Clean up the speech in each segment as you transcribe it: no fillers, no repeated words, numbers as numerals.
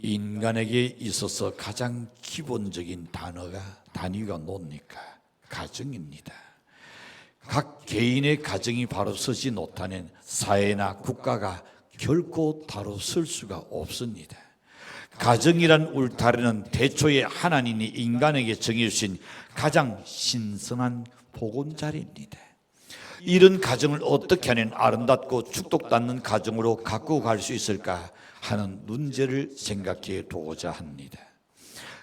인간에게 있어서 가장 기본적인 단위가 뭡니까? 가정입니다. 각 개인의 가정이 바로 서지 못하는 사회나 국가가 결코 바로 설 수가 없습니다. 가정이란 울타리는 대초에 하나님이 인간에게 정해주신 가장 신성한 보금자리입니다. 이런 가정을 어떻게 하면 아름답고 축복받는 가정으로 갖고 갈 수 있을까 하는 문제를 생각해 보고자 합니다.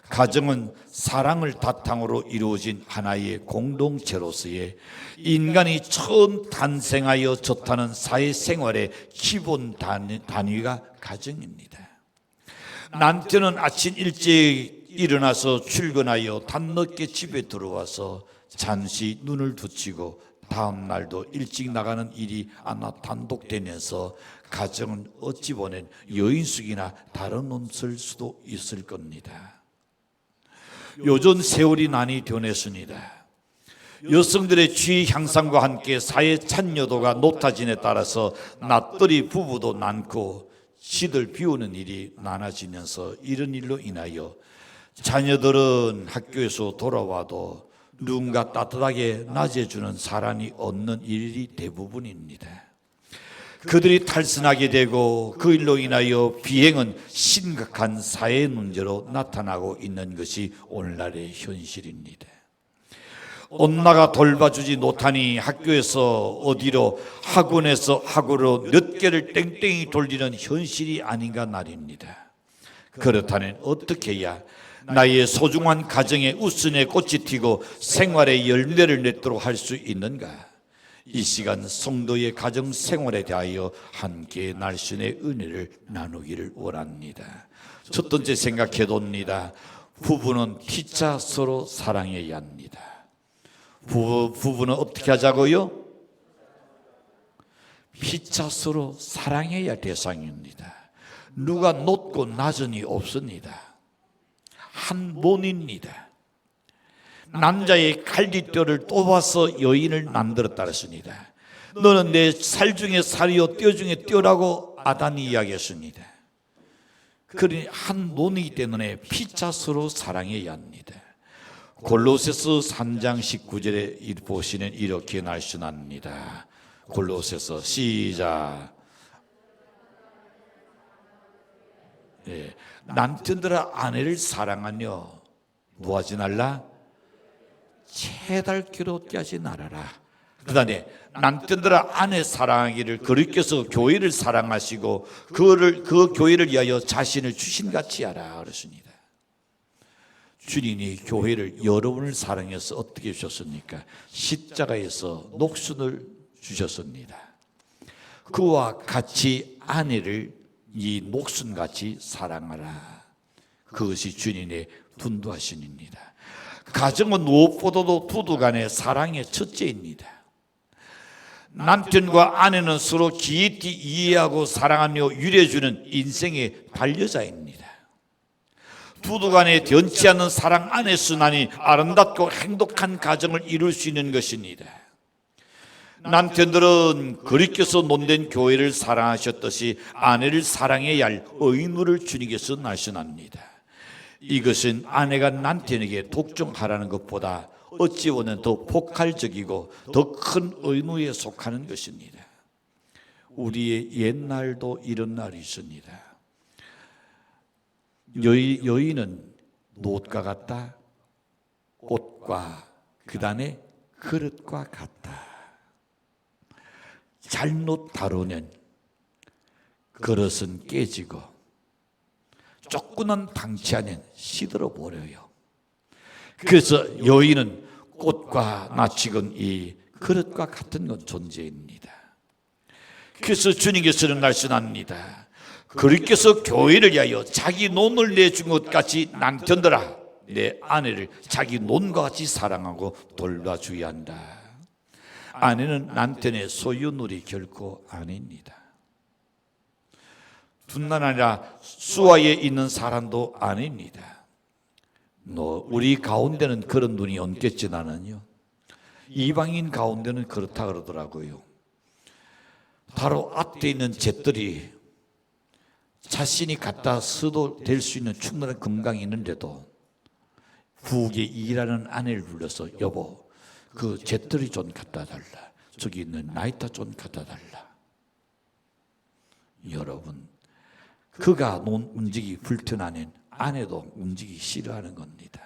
가정은 사랑을 바탕으로 이루어진 하나의 공동체로서의 인간이 처음 탄생하여 좋다는 사회생활의 기본 단위가 가정입니다. 남편은 아침 일찍 일어나서 출근하여 밤늦게 집에 들어와서 잠시 눈을 붙이고 다음 날도 일찍 나가는 일이 하나 단독되면서 가정은 어찌 보면 여인숙이나 다름없을 수도 있을 겁니다. 요즘 세월이 많이 변했습니다. 여성들의 지위 향상과 함께 사회 참여도가 높아짐에 따라서 낯들이 부부도 많고 시들 비우는 일이 많아지면서 이런 일로 인하여 자녀들은 학교에서 돌아와도 누군가 따뜻하게 낮아주는 사람이 없는 일이 대부분입니다. 그들이 탈선하게 되고 그 일로 인하여 비행은 심각한 사회 문제로 나타나고 있는 것이 오늘날의 현실입니다. 엄마가 돌봐주지 못하니 학교에서 어디로 학원에서 학으로 몇 개를 땡땡이 돌리는 현실이 아닌가 말입니다. 그렇다면 어떻게 해야 나의 소중한 가정에 웃음의 꽃이 튀고 생활의 열매를 맺도록 할 수 있는가? 이 시간 성도의 가정 생활에 대하여 함께 날씬의 은혜를 나누기를 원합니다. 첫 번째 생각해 봅니다. 부부는 피차 서로 사랑해야 합니다. 부부는 어떻게 하자고요? 피차 서로 사랑해야 대상입니다. 누가 높고 낮은이 없습니다. 한 몸입니다. 남자의 갈비뼈를 뽑아서 여인을 만들었다 했습니다. 너는 내 살 중에 살이요 뼈 중에 뼈라고 아담이 이야기했습니다. 그러니 한 몸이기 때문에 피차 서로 사랑해야 합니다. 골로새서 3장 19절에 보시면 이렇게 날씬합니다. 골로새서 시작. 남편들아 아내를 사랑하며 뭐하지 말라? 채달기롭게 하지 말아라. 그 다음에 남편들아 아내 사랑하기를 그리스도께서 교회를 사랑하시고 그 교회를 위하여 자신을 주신같이 하라 그랬습니다. 주님이 교회를 여러분을 사랑해서 어떻게 주셨습니까? 십자가에서 목숨을 주셨습니다. 그와 같이 아내를 이 목숨같이 사랑하라. 그것이 주님의 분도하심입니다. 가정은 무엇보다도 부부 간의 사랑의 첫째입니다. 남편과 아내는 서로 깊이 이해하고 사랑하며 유래주는 인생의 반려자입니다. 부부 간에 변치 않는 사랑 안에서만이 아름답고 행복한 가정을 이룰 수 있는 것입니다. 남편들은 그리스도께서 논된 교회를 사랑하셨듯이 아내를 사랑해야 할 의무를 주님께서 날씬합니다. 이것은 아내가 남편에게 독종하라는 것보다 어찌 보면 더 폭발적이고 더 큰 의무에 속하는 것입니다. 우리의 옛날도 이런 날이 있습니다. 여인은 노릇과 같다. 꽃과 그 다음에 그릇과 같다. 잘못 다루면 그릇은 깨지고 조금만 방치하면 시들어 버려요. 그래서 여인은 꽃과 낯익은 이 그릇과 같은 건 존재입니다. 그래서 주님께서는 말씀합니다. 그리스도께서 교회를 위하여 자기 몸을 내준 것 같이 남편들아 내 아내를 자기 몸과 같이 사랑하고 돌봐줘야 한다. 아내는 남편의 소유물이 결코 아닙니다. 뿐만 아니라 수하에 있는 사람도 아닙니다. 우리 가운데는 그런 분이 없겠지 나는요. 이방인 가운데는 그렇다 그러더라고요. 바로 앞에 있는 잿들이 자신이 갖다 써도 될 수 있는 충분한 건강이 있는데도 부엌에 일하는 아내를 불러서 여보, 그 재떨이 좀 갖다 달라. 저기 있는 라이터 좀 갖다 달라. 여러분, 그가 움직이기 불편하는 아내도 움직이기 싫어하는 겁니다.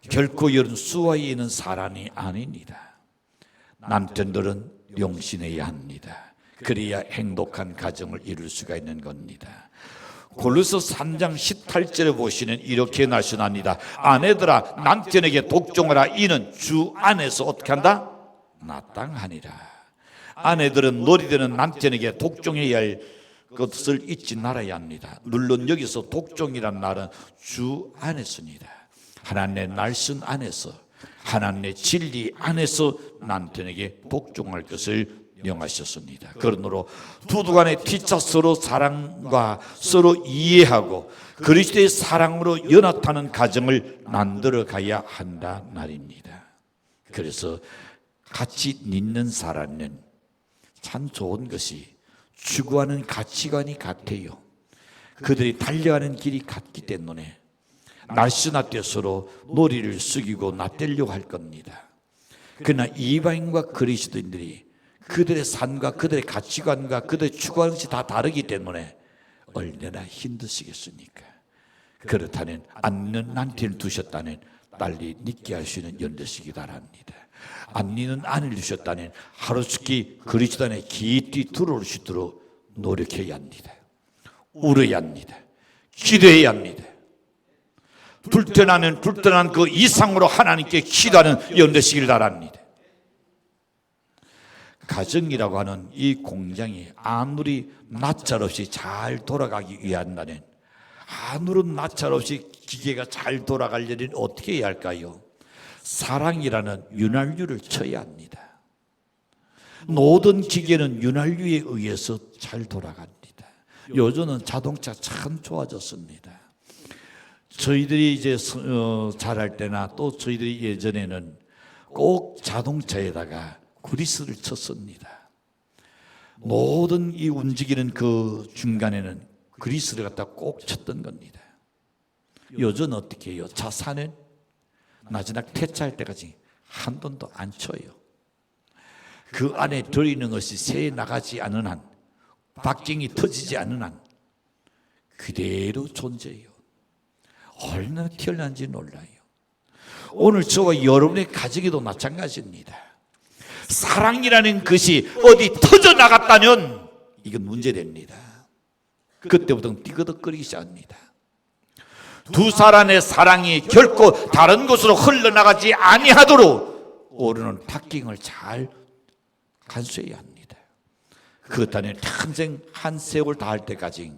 결코 이런 수와에 있는 사람이 아닙니다. 남편들은 용신해야 합니다. 그래야 행복한 가정을 이룰 수가 있는 겁니다. 골로새 3장 18절에 보시면 이렇게 말씀합니다. 아내들아 남편에게 독종하라. 이는 주 안에서 어떻게 한다? 마땅하니라. 아내들은 놀이되는 남편에게 독종해야 할 것을 잊지 말아야 합니다. 물론 여기서 독종이란 말은 주 안에서입니다. 하나님의 말씀 안에서, 하나님의 진리 안에서 남편에게 독종할 것을 명하셨습니다. 그러므로 두두간의 피차 서로 사랑과 서로 이해하고 그리스도의 사랑으로 연합하는 가정을 만들어 가야 한다 말입니다. 그래서 같이 있는 사람은 참 좋은 것이 추구하는 가치관이 같아요. 그들이 달려가는 길이 같기 때문에 날씨나 때 서로 놀이를 숙이고 낫대려고 할 겁니다. 그러나 이방인과 그리스도인들이 그들의 삶과 그들의 가치관과 그들의 추구하는 것이 다 다르기 때문에 얼마나 힘드시겠습니까? 그렇다면 안는 남편을 두셨다는 빨리 늦게 할 수 있는 연대시기 바랍니다. 안니는 아내를 주셨다는 하루속히 그리스도 안에 깊이 들어올 수 있도록 노력해야 합니다. 울어야 합니다. 기도해야 합니다. 불편한 그 이상으로 하나님께 기도하는 연대시기를 바랍니다. 가정이라고 하는 이 공장이 아무리 나찰 없이 잘 돌아가기 위한다면, 아무런 나찰 없이 기계가 잘 돌아가려면 어떻게 해야 할까요? 사랑이라는 윤활유를 쳐야 합니다. 모든 기계는 윤활유에 의해서 잘 돌아갑니다. 요즘은 자동차 참 좋아졌습니다. 저희들이 이제 잘할 때나 또 저희들이 예전에는 꼭 자동차에다가 그리스를 쳤습니다. 모든 이 움직이는 그 중간에는 그리스를 갖다 꼭 쳤던 겁니다. 요즘 어떻게 해요? 차 사는 마지막 폐차할 때까지 한 번도 안 쳐요. 그 안에 들어있는 것이 새 나가지 않은 한, 박경이 터지지 않은 한 그대로 존재해요. 얼마나 튀어나온지 놀라요. 오늘 저와 여러분의 가정에도 마찬가지입니다. 사랑이라는 것이 어디 터져나갔다면 이건 문제됩니다. 그때부터는 띠그덕거리기 시작합니다. 두 사람의 사랑이 결코 다른 곳으로 흘러나가지 아니하도록 우리는 박경을 잘 간수해야 합니다. 그렇다면 평생 한 세월 다할 때까지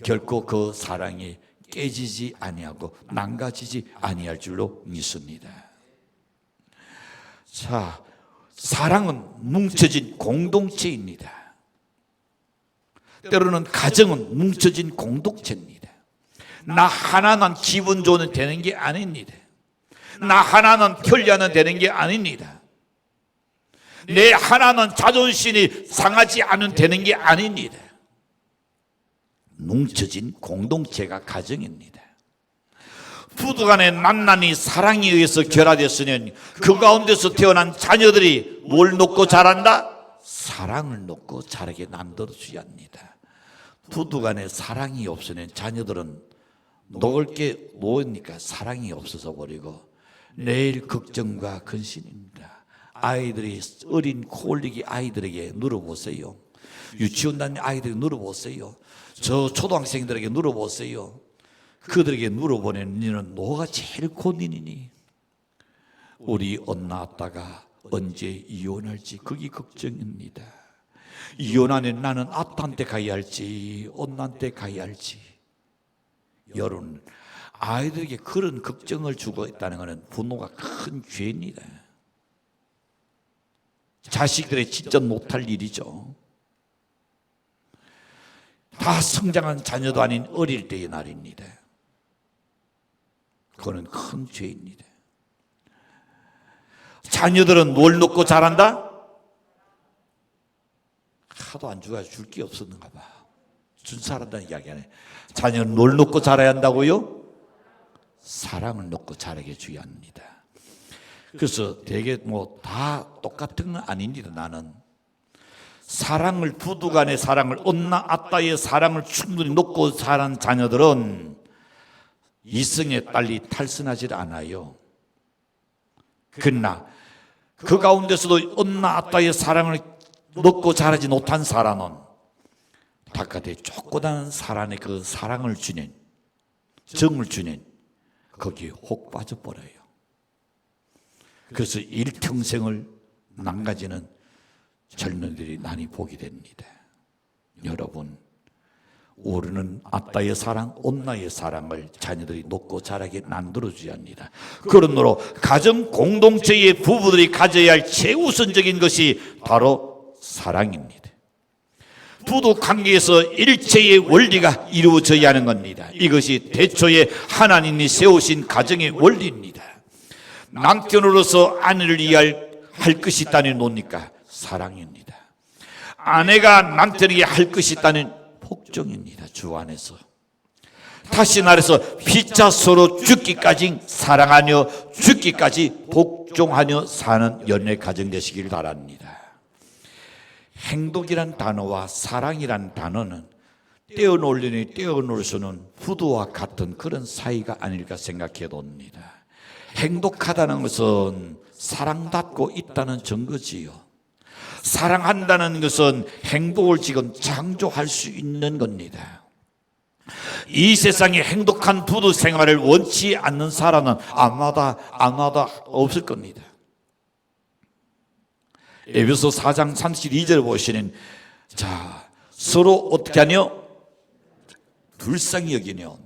결코 그 사랑이 깨지지 아니하고 망가지지 아니할 줄로 믿습니다. 자, 사랑은 뭉쳐진 공동체입니다. 때로는 가정은 뭉쳐진 공동체입니다. 나 하나는 기분 좋으면 되는 게 아닙니다. 나 하나는 편리하면 되는 게 아닙니다. 내 하나는 자존심이 상하지 않으면 되는 게 아닙니다. 뭉쳐진 공동체가 가정입니다. 부부간의 만남이 사랑에 의해서 결합됐으니 그 가운데서 태어난 자녀들이 뭘 놓고 자란다? 사랑을 놓고 자라게 만들어줘야 합니다. 부부간의 사랑이 없으면 자녀들은 먹을 게 뭐니까 사랑이 없어서 버리고 내일 걱정과 근심입니다. 아이들이 어린 콜리기 아이들에게 물어보세요. 유치원 다니는 아이들에게 물어보세요. 저 초등학생들에게 물어보세요. 그들에게 물어보는 너는 뭐가 제일 고민이니? 우리 엄마아빠가 언제 이혼할지 그게 걱정입니다. 이혼하면 나는 아빠한테 가야 할지 엄마한테 가야 할지. 여러분, 아이들에게 그런 걱정을 주고 있다는 것은 부모가 큰 죄입니다. 자식들의 진짜 못할 일이죠. 다 성장한 자녀도 아닌 어릴 때의 날입니다. 그거는 큰 죄입니다. 자녀들은 뭘 놓고 자란다? 하도 안 주가 줄 게 없었는가 봐. 자란다는 이야기 아니에요. 자녀는 뭘 놓고 자라야 한다고요? 사랑을 놓고 자라게 줘야 합니다. 그래서 되게 다 똑같은 건 아닙니다. 나는 사랑을, 부부 간의 사랑을, 엄마 아빠의 사랑을 충분히 놓고 자란 자녀들은 이성에 빨리 탈선하지 않아요. 그러나 그 가운데서도 엄마 아빠의 사랑을 놓고 자라지 못한 사람은 바깥에 조그마한 사랑의 그 사랑을 주는, 정을 주는 거기에 혹 빠져버려요. 그래서 일평생을 망가지는 젊은이들이 많이 보게 됩니다. 여러분, 우리는 아빠의 사랑, 엄마의 사랑을 자녀들이 놓고 자라게 만들어줘야 합니다. 그러므로 가정 공동체의 부부들이 가져야 할 최우선적인 것이 바로 사랑입니다. 부부 관계에서 일체의 원리가 이루어져야 하는 겁니다. 이것이 태초에 하나님이 세우신 가정의 원리입니다. 남편으로서 아내를 이해할 것이 있다는 뭡니까? 사랑입니다. 아내가 남편에게 할 것이 있다는 복종입니다. 주 안에서. 다시 말해서 피차 서로 죽기까지 사랑하며 죽기까지 복종하며 사는 연애 가정 되시길 바랍니다. 행복이란 단어와 사랑이란 단어는 떼어놓으려니 떼어놓을 수는 부두와 같은 그런 사이가 아닐까 생각해 봅니다. 행복하다는 것은 사랑받고 있다는 증거지요. 사랑한다는 것은 행복을 지금 창조할 수 있는 겁니다. 이 세상에 행복한 부부 생활을 원치 않는 사람은 아마도 없을 겁니다. 에베소 4장 32절 보시는, 서로 어떻게 하냐? 불쌍히 여기며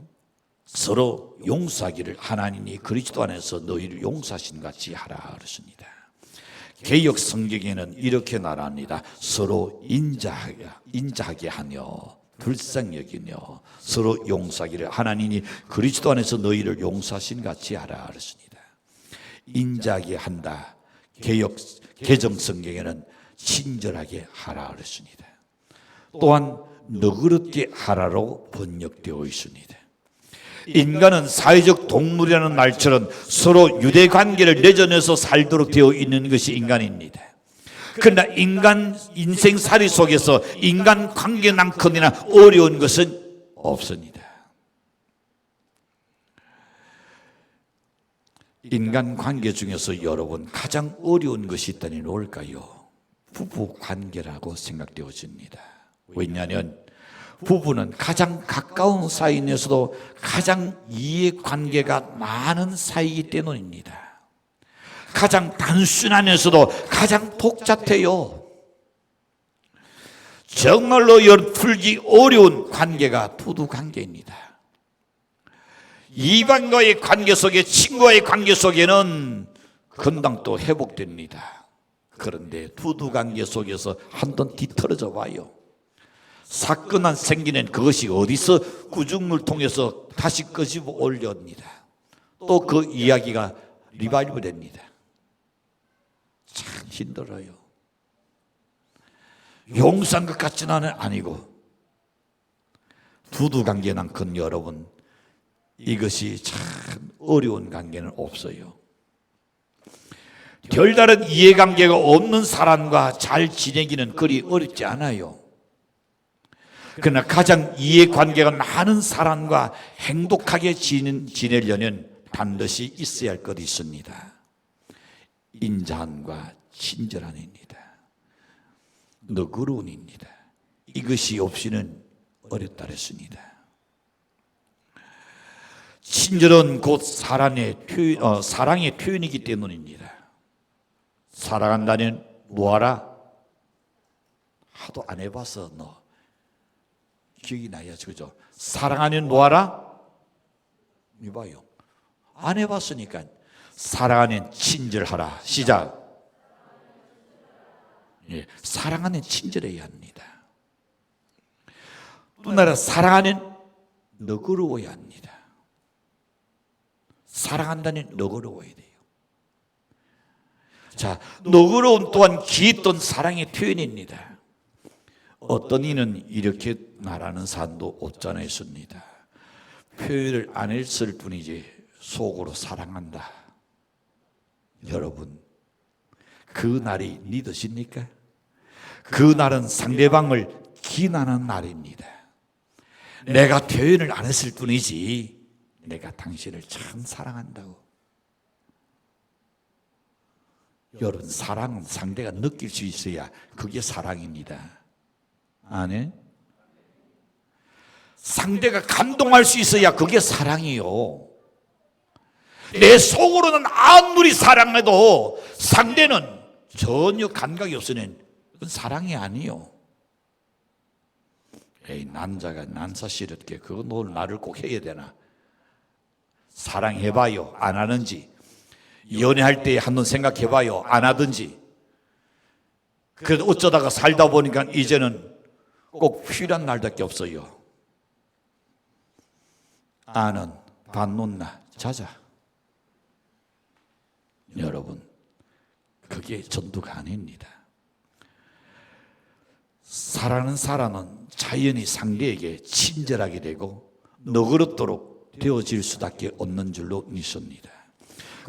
서로 용서하기를 하나님이 그리스도 안에서 너희를 용서하신 같이 하라 그러십니다. 개역 성경에는 이렇게 말합니다. 서로 인자하게 하며 불쌍히 여기며 서로 용서하기를 하나님이 그리스도 안에서 너희를 용서하신 같이 하라 그러십니다. 인자하게 한다. 개정 성경에는 친절하게 하라 그랬습니다. 또한 너그럽게 하라로 번역되어 있습니다. 인간은 사회적 동물이라는 말처럼 서로 유대관계를 내전해서 살도록 되어 있는 것이 인간입니다. 그러나 인간 인생살이 속에서 인간관계만큼이나 어려운 것은 없습니다. 인간관계 중에서 여러분 가장 어려운 것이 있다니 뭘까요? 부부관계라고 생각되어집니다. 왜냐하면 부부는 가장 가까운 사이에서도 가장 이해관계가 많은 사이이기 때문입니다. 가장 단순하면서도 가장 복잡해요. 정말로 풀기 어려운 관계가 부부관계입니다. 이방과의 관계 속에, 친구와의 관계 속에는 금방 또 회복됩니다. 그런데 부부관계 속에서 한번 뒤틀어져 봐요. 사건 한 생기는 그것이 어디서 구중을 통해서 다시 끄집어 올려옵니다. 또 그 이야기가 리바이브 됩니다. 참 힘들어요. 용서한 것 같지는 아니고, 부부관계만큼 여러분 이것이 참 어려운 관계는 없어요. 별다른 이해관계가 없는 사람과 잘 지내기는 그리 어렵지 않아요. 그러나 가장 이해관계가 많은 사람과 행복하게 지내려면 반드시 있어야 할 것이 있습니다. 인자함과 친절함입니다. 너그러움입니다. 이것이 없이는 어렵다 그랬습니다. 친절은 곧 사랑의 표현이기 때문입니다. 사랑한다는 뭐하라? 하도 안 해봐서 너 기억이 나야지, 그죠? 사랑하는 뭐하라? 이봐요. 안 해봤으니까 사랑하는 친절하라. 시작. 예, 사랑하는 친절해야 합니다. 또 하나 사랑하는 너그러워야 합니다. 사랑한다는 너그러워야 돼요. 자, 너그러움 또한 깊던 사랑의 표현입니다. 어떤 이는 이렇게 말하는 사람도 없잖아 있습니다. 표현을 안 했을 뿐이지 속으로 사랑한다. 여러분, 그 날이 믿으십니까? 그 날은 상대방을 기만하는 날입니다. 내가 표현을 안 했을 뿐이지 내가 당신을 참 사랑한다고. 여러분, 사랑은 상대가 느낄 수 있어야 그게 사랑입니다. 아니? 상대가 감동할 수 있어야 그게 사랑이요. 내 속으로는 아무리 사랑해도 상대는 전혀 감각이 없으면 그건 사랑이 아니요. 에이, 남자가 난사스럽게 그거 너 나를 꼭 해야 되나? 사랑해봐요. 안 하는지. 연애할 때 한번 생각해봐요. 안 하든지. 그래도 어쩌다가 살다 보니까 이제는 꼭 필요한 날밖에 없어요. 아는 밥 놓나 자자. 여러분, 그게 전도가 아닙니다. 사랑하는 사람은 자연히 상대에게 친절하게 되고 너그럽도록 되어질 수밖에 없는 줄로 믿습니다.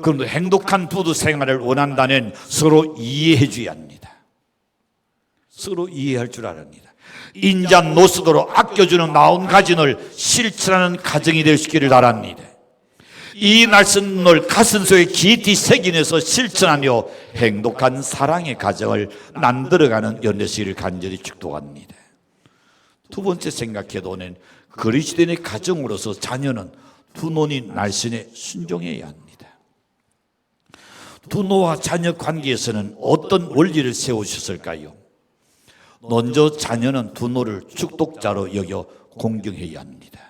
그런데 행복한 부부 생활을 원한다면 서로 이해해 줘야 합니다. 서로 이해할 줄 알아야 합니다. 인자 노스도로 아껴주는 마음가짐을 실천하는 가정이 될 수 있기를 바랍니다. 이 말씀을 가슴속에 깊이 새기면서 실천하며 행복한 사랑의 가정을 만들어가는 연대시를 간절히 축복합니다. 두 번째 생각해도는 그리스도인의 가정으로서 자녀는 부모님 말씀에 순종해야 합니다. 부모와 자녀 관계에서는 어떤 원리를 세우셨을까요? 먼저 자녀는 부모를 축복자로 여겨 공경해야 합니다.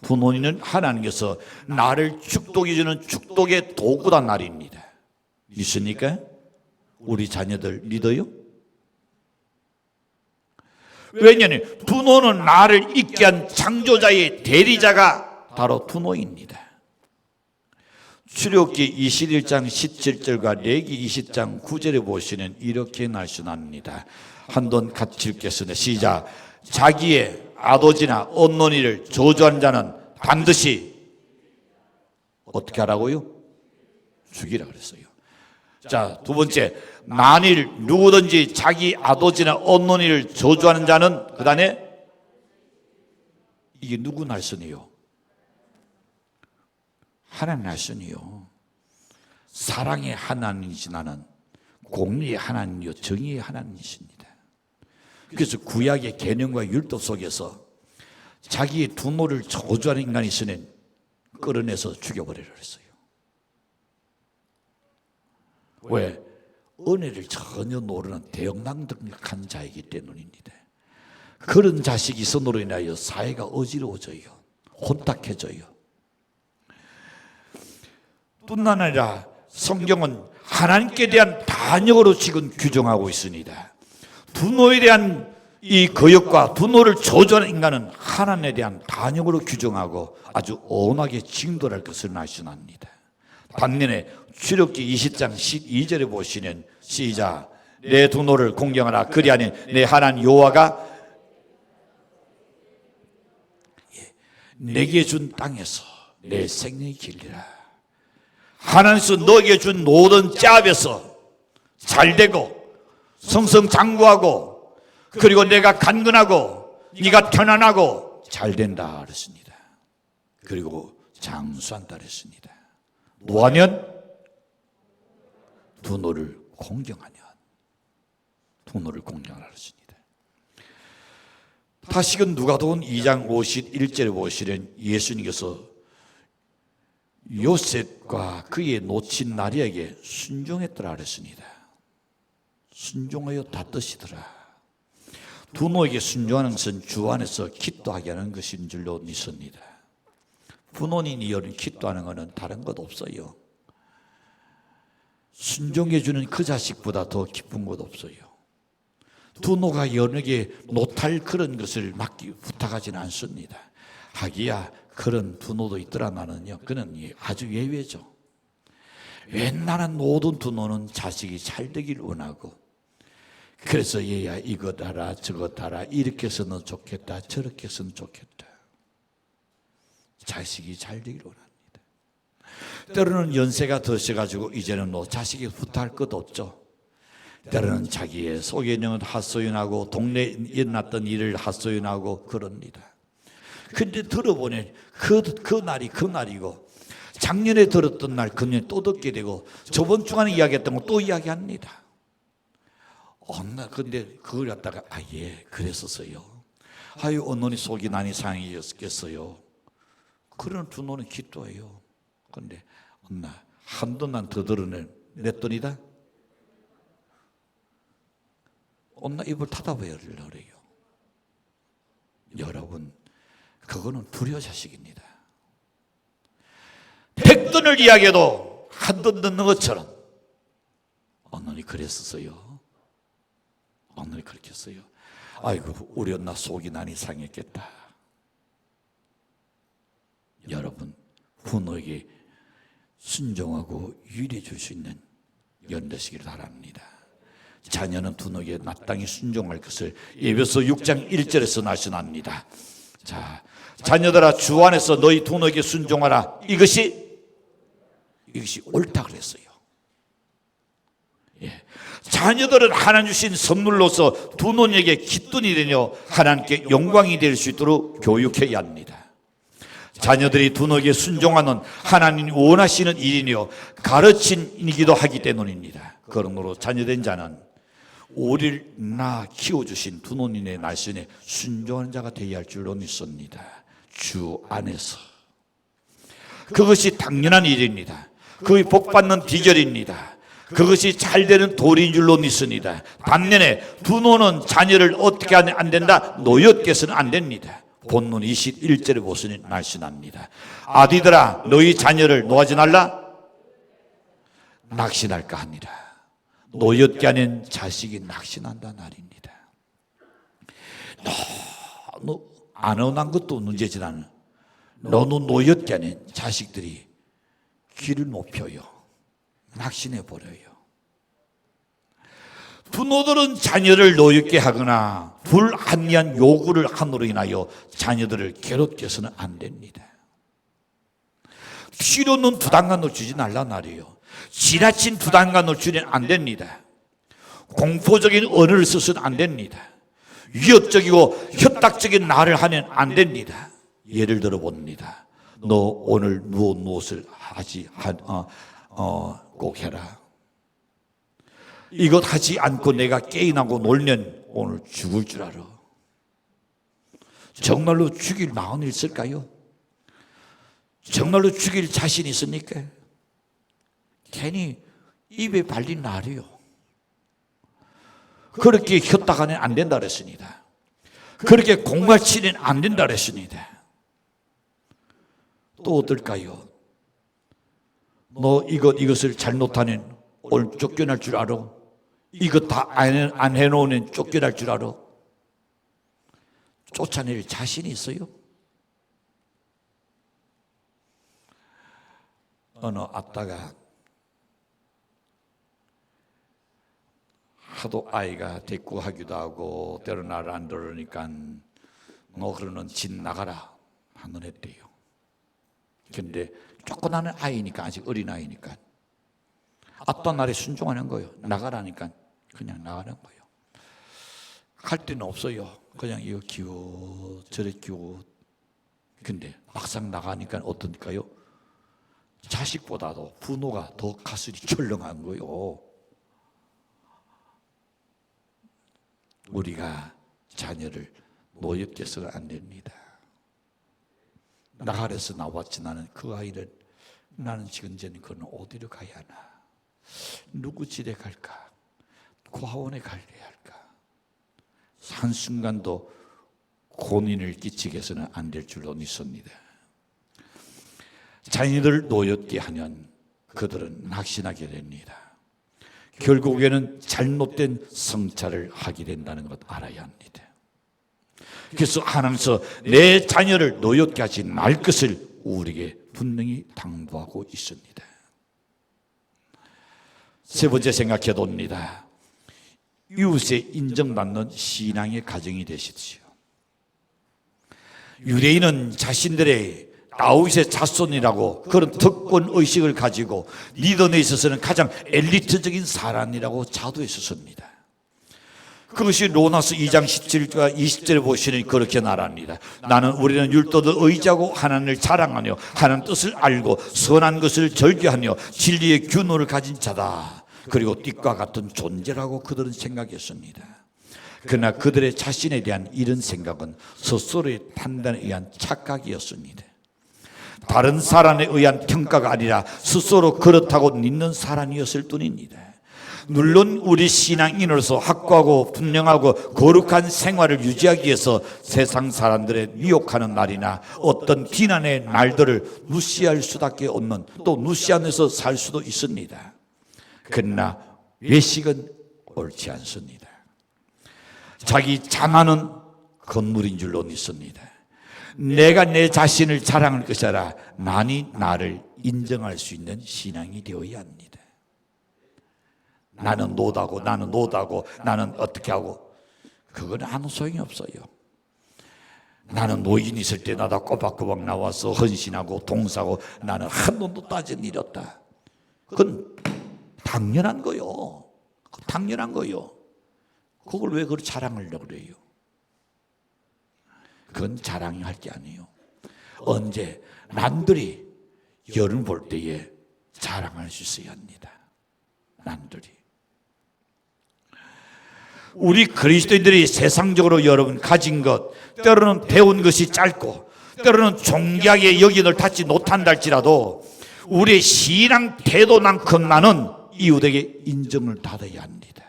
부모님은 하나님께서 나를 축복해주는 축복의 도구다 말입니다. 믿습니까? 우리 자녀들 믿어요? 왜냐하면 부모는 나를 있게 한 창조자의 대리자가 바로 부모입니다. 출애굽기 21장 17절과 레위기 20장 9절에 보시면 이렇게 말씀합니다. 한번 같이 읽겠습니다. 시작. 자기의 아버지나 어머니를 저주한 자는 반드시 어떻게 하라고요? 죽이라 그랬어요. 자, 두 번째, 만일 누구든지 자기 아버지나 어머니를 저주하는 자는 그 다음에 이게 누구 말씀이요? 하나님 말씀이요. 사랑의 하나님이시 나는 공의의 하나님이요 정의의 하나님이십니다. 그래서 구약의 계명과 율법 속에서 자기의 부모를 저주하는 인간이 있으면 끌어내서 죽여버리라 그랬어요. 왜? 은혜를 전혀 모르는 대역망덕한 자이기 때문입니다. 그런 자식이 있음으로 인하여 사회가 어지러워져요. 혼탁해져요. 뿐만 아니라 성경은 하나님께 대한 반역으로 지금 규정하고 있습니다. 부모에 대한 이 거역과 부모를 저주하는 인간은 하나님에 대한 반역으로 규정하고 아주 엄하게 징벌할 것을 말씀합니다. 반면에 출애굽기 20장 12절에 보시면 시작. 내 부모를 공경하라. 그리하니 내 하나님 여호와가 내게 준 땅에서 내 생명이 길리라. 하나님께서 너에게 준 모든 짭에서 잘되고 성성장구하고 그리고 내가 간근하고 네가 편안하고 잘된다 그랬습니다. 그리고 장수한다 그랬습니다. 뭐하면? 부모를 공경하면. 부모를 공경하라 그랬습니다. 다시금 누가복음 2장 51절에 보시면 예수님께서 요셉과 그의 놓친 나리에게 순종했더라 그랬습니다. 순종하여 닫으시더라. 부모에게 순종하는 것은 주 안에서 기도하게 하는 것인 줄로 믿습니다. 부모님이 여는 기도하는 것은 다른 것 없어요. 순종해 주는 그 자식보다 더 기쁜 것 없어요. 부모가 여에게 못할 그런 것을 부탁하지는 않습니다. 하기야 그런 부모도 있더라마는요, 그는 아주 예외죠. 웬만한 모든 부모는 자식이 잘 되길 원하고 그래서 얘야 이거 달아 저거 달아, 이렇게 해서는 좋겠다 저렇게 해서는 좋겠다. 자식이 잘 되기를 원합니다. 때로는 연세가 드셔가지고 이제는 뭐 자식이 부탁할 것 없죠. 때로는 자기의 속에 있는 핫소연하고 동네에 일어났던 일을 핫소연하고 그럽니다. 근데 들어보니 그 날이 그 날이고, 작년에 들었던 날 그년 또 듣게 되고, 저번 주간에 이야기했던 거 또 이야기합니다. 근데 그걸 갖다가 예 그랬었어요. 아유 언론이 속이 난이 상했겠어요. 그런 두 노는 기도해요. 근데 한돈 난 더 들으면 내 돈이다. 입을 닫아버리려고 그래요. 여러분, 그거는 불효자식입니다. 100돈을 이야기해도 한 돈 듣는 것처럼 언론이 그랬었어요. 언론이 그렇게 했어요. 아이고 우리 엄마 속이 난이 상했겠다. 여러분, 부모에게 순종하고 유리해 줄 수 있는 연 되시기를 바랍니다. 자녀는 부모에게 마땅히 순종할 것을 에베소 6장 1절에서 말씀합니다. 자, 자녀들아 주 안에서 너희 부모에게 순종하라. 이것이 옳다 그랬어요. 예. 자녀들은 하나님 주신 선물로서 부모에게 기쁨이 되며 하나님께 영광이 될 수 있도록 교육해야 합니다. 자녀들이 부모에게 순종하는 하나님이 원하시는 일이며 가르침이기도 하기 때문입니다. 그러므로 자녀된 자는 우리를 낳아 키워주신 부모님의 말씀에 순종하는 자가 되어야 할 줄로 믿습니다. 주 안에서. 그것이 당연한 일입니다. 그것이 복받는 비결입니다. 그것이 잘되는 도리인 줄로 믿습니다. 반면에 부모는 자녀를 어떻게 하면 안 된다? 노엽게서는 안 됩니다. 본문 21절에 보시니 말씀합니다. 아디들아 너희 자녀를 노하지 말라 낙신할까 합니다. 노엽게 하는 자식이 낙신한다 말입니다. 너무 안 언한 것도 문제지만 너무 노엽게 하는 자식들이 길을 못 펴요. 낙신해 버려요. 부모들은 자녀를 노엽게 하거나 불합리한 요구를 함으로 인하여 자녀들을 괴롭게 해서는 안 됩니다. 필요 없는 부담감을 주지 말라 말이에요. 지나친 부담감을 주면 안 됩니다. 공포적인 언어를 써서는 안 됩니다. 위협적이고 협박적인 말을 하면 안 됩니다. 예를 들어 봅니다. 너 오늘 무엇을 하지 꼭 해라. 이것 하지 않고 내가 게임하고 놀면 오늘 죽을 줄 알아. 정말로 죽일 마음이 있을까요? 정말로 죽일 자신이 있습니까? 괜히 입에 발린 날이요. 그렇게 협박하면 안 된다 그랬습니다. 그렇게 공갈치는 안 된다 그랬습니다. 또 어떨까요? 너 이것을 잘못하면 오늘 쫓겨날 줄 알아? 이것 다 안 해놓으면 쫓겨날 줄 알아? 쫓아낼 자신이 있어요? 어느 아빠가 하도 아이가 대꾸하기도 하고 때로 나를 안 들으니까 너 그러는 집 나가라 한번 했대요. 근데 쫓겨나는 아이니까, 아직 어린 아이니까 아빠 말에 순종하는 거예요. 나가라니까 그냥 나가는 거예요. 갈 데는 없어요. 그냥 이거 키워 저래 키워. 근데 막상 나가니까 어떨까요? 자식보다도 부모가 더 가슴이 철렁한 거예요. 우리가 자녀를 노엽게 해서는 안 됩니다. 나가래서 나왔지. 나는 그 아이를, 나는 지금 전에 그는 어디로 가야 하나, 누구 집에 갈까, 고아원에 가야 할까, 한순간도 고민을 끼치게 해서는 안 될 줄로 믿습니다. 자녀들을 노엽게 하면 그들은 낙신하게 됩니다. 결국에는 잘못된 성찰을 하게 된다는 것 알아야 합니다. 그래서 하나님께서 내 자녀를 노엽게 하지 말 것을 우리에게 분명히 당부하고 있습니다. 세 번째 생각해 봅니다. 이웃에 인정받는 신앙의 가정이 되십시오. 유대인은 자신들의 다윗의 자손이라고 그런 특권 의식을 가지고 리더에 있어서는 가장 엘리트적인 사람이라고 자부했었습니다. 그것이 로마서 2장 17과 20절에 보시니 그렇게 말합니다. 우리는 율도를 의지하고 하나님을 자랑하며 하나님 뜻을 알고 선한 것을 절개하며 진리의 균호를 가진 자다. 그리고 띠과 같은 존재라고 그들은 생각했습니다. 그러나 그들의 자신에 대한 이런 생각은 스스로의 판단에 의한 착각이었습니다. 다른 사람에 의한 평가가 아니라 스스로 그렇다고 믿는 사람이었을 뿐입니다. 물론 우리 신앙인으로서 확고하고 분명하고 거룩한 생활을 유지하기 위해서 세상 사람들의 미혹하는 말이나 어떤 비난의 말들을 무시할 수밖에 없는, 또 무시하면서 살 수도 있습니다. 그러나 외식은 옳지 않습니다. 자기 자만은 건물인 줄로 믿습니다. 내가 내 자신을 자랑할 것이 아니라 많이 나를 인정할 수 있는 신앙이 되어야 합니다. 나는 노다고 나는 어떻게 하고, 그건 아무 소용이 없어요. 나는 노인 있을 때 나다 꼬박꼬박 나와서 헌신하고 동사하고 나는 한 번도 따진 일이 없다. 그건 당연한 거요. 당연한 거요. 그걸 왜 그걸 자랑하려고 그래요? 그건 자랑이 할 게 아니에요. 언제 남들이 여러분 볼 때에 자랑할 수 있어야 합니다. 남들이. 우리 그리스도인들이 세상적으로 여러분 가진 것, 때로는 배운 것이 짧고 때로는 존귀하게 여기를 닿지 못한다 할지라도 우리의 신앙 태도만큼만은 이웃에게 인정을 받아야 합니다.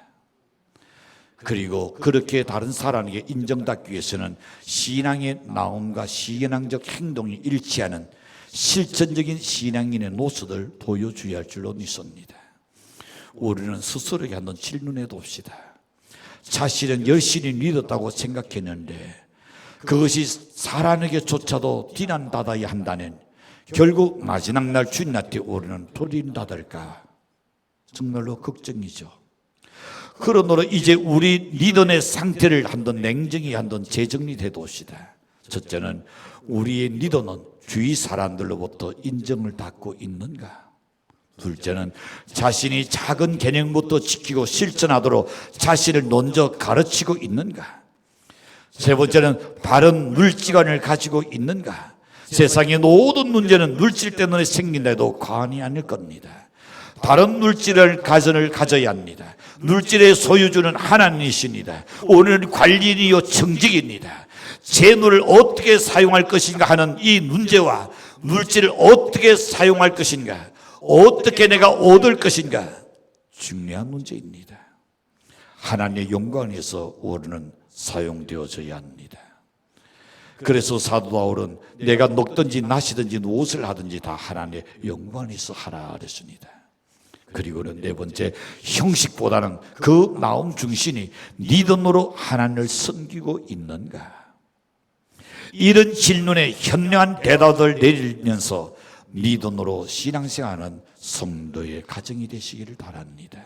그리고 그렇게 다른 사람에게 인정받기 위해서는 신앙의 나옴과 신앙적 행동이 일치하는 실천적인 신앙인의 모습을 보여줘야 할 줄로 믿습니다. 우리는 스스로에게 한번 질문해 봅시다. 자신은 열심히 믿었다고 생각했는데 그것이 사람에게조차도 비난받아야 한다는, 결국 마지막 날 주님한테 우리는 버림받을까? 정말로 걱정이죠. 그러므로 이제 우리 리더의 상태를 한번 냉정히 한번 재정리해 봅시다. 첫째는 우리의 리더는 주위 사람들로부터 인정을 받고 있는가? 둘째는 자신이 작은 개념부터 지키고 실천하도록 자신을 먼저 가르치고 있는가? 세 번째는 바른 물질관을 가지고 있는가? 세상의 모든 문제는 물질 때문에 생긴다 해도 과언이 아닐 겁니다. 다른 물질을 가져야 합니다. 물질의 소유주는 하나님이십니다. 오늘은 관리인이요 청직입니다. 재물을 어떻게 사용할 것인가 하는 이 문제와 물질을 어떻게 사용할 것인가, 어떻게 내가 얻을 것인가, 중요한 문제입니다. 하나님의 영광을 위해서 우리는 사용되어져야 합니다. 그래서 사도 바울은 내가 먹든지 마시든지 무엇을 하든지 다 하나님의 영광을 위해서 하라 그랬습니다. 그리고는 네 번째, 형식보다는 그 마음 중심이 리더로 하나님을 섬기고 있는가? 이런 질문에 현명한 대답을 내리면서 리더로 신앙생활하는 성도의 가정이 되시기를 바랍니다.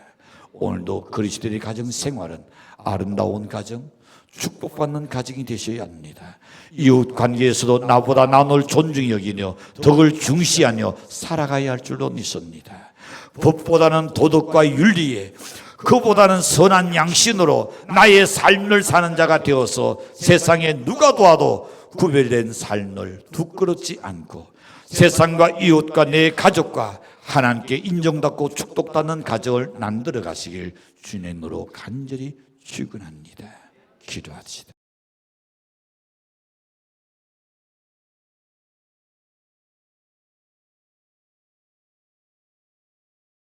오늘도 그리스도의 가정 생활은 아름다운 가정, 축복받는 가정이 되셔야 합니다. 이웃 관계에서도 나보다 남을 존중히 여기며 덕을 중시하며 살아가야 할 줄로 믿습니다. 법보다는 도덕과 윤리에, 그보다는 선한 양심으로 나의 삶을 사는 자가 되어서 세상에 누가 도와도 구별된 삶을 부끄럽지 않고 세상과 이웃과 내 가족과 하나님께 인정받고 축복받는 가정을 만들어 가시길 주님으로 간절히 축원합니다. 기도합시다.